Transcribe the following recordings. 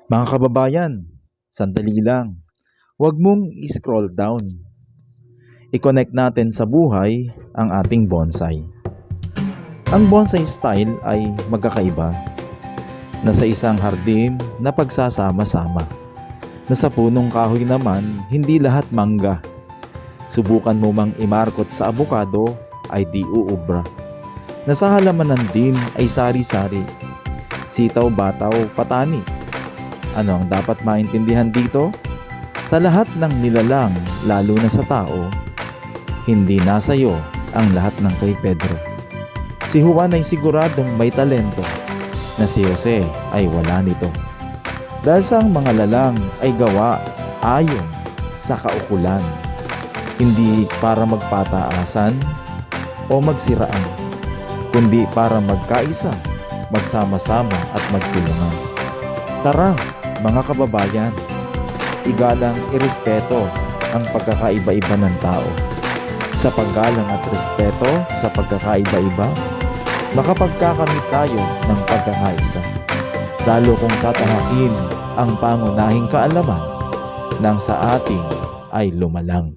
Mga kababayan, sandali lang. Huwag mong i-scroll down. I-connect natin sa buhay ang ating bonsai. Ang bonsai style ay magkakaiba. Nasa isang hardin na pagsasama-sama. Nasa punong kahoy naman, hindi lahat mangga. Subukan mo mang imarkot sa abukado ay di uubra. Nasa halamanan din ay sari-sari. Sitaw, bataw, patani. Ano ang dapat maintindihan dito? Sa lahat ng nilalang, lalo na sa tao, hindi nasa iyo ang lahat ng kay Pedro. Si Juan ay siguradong may talento, na si Jose ay wala nito. Dahil sa mga lalang ay gawa ayon sa kaukulan, hindi para magpataasan o magsiraan, kundi para magkaisa, magsama-sama at magtulungan. Tara mga kababayan, igalang irespeto ang pagkakaiba-iba ng tao. Sa paggalang at respeto sa pagkakaiba-iba, makapagkakamit tayo ng pagkakaisa. Lalo kung tatahakin ang pangunahing kaalaman nang sa ating ay lumalang.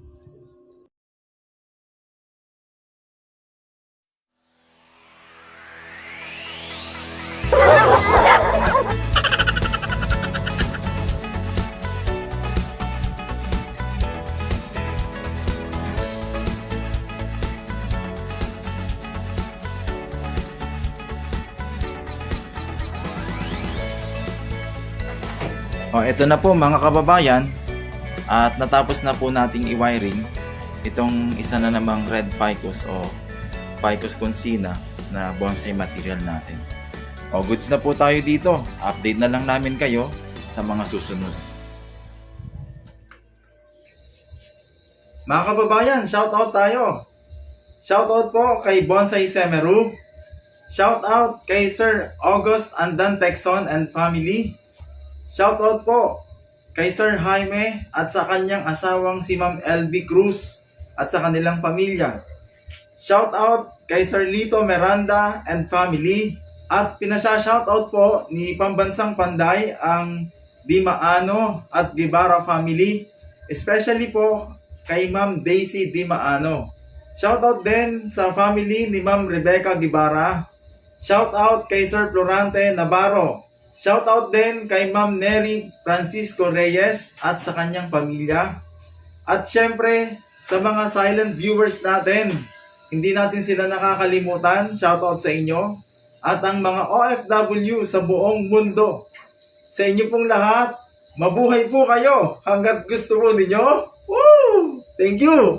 Ito na po mga kababayan, at natapos na po nating i-wiring itong isa na namang red ficus o ficus consina na bonsai material natin. Goods na po tayo dito. Update na lang namin kayo sa mga susunod. Mga kababayan, shoutout tayo. Shoutout po kay Bonsai Semeru. Shoutout kay Sir August Andan Texon and family. Shoutout po kay Sir Jaime at sa kanyang asawang si Ma'am LB Cruz at sa kanilang pamilya. Shoutout kay Sir Lito Miranda and family. At pinasa-shoutout po ni Pambansang Panday ang Dimaano at Guevara family. Especially po kay Ma'am Daisy Dimaano. Shoutout din sa family ni Ma'am Rebecca Guevara. Shoutout kay Sir Florante Navarro. Shoutout din kay Ma'am Nery Francisco Reyes at sa kanyang pamilya. At syempre, sa mga silent viewers natin, hindi natin sila nakakalimutan. Shoutout sa inyo. At ang mga OFW sa buong mundo. Sa inyo pong lahat, mabuhay po kayo hanggat gusto po ninyo. Woo! Thank you!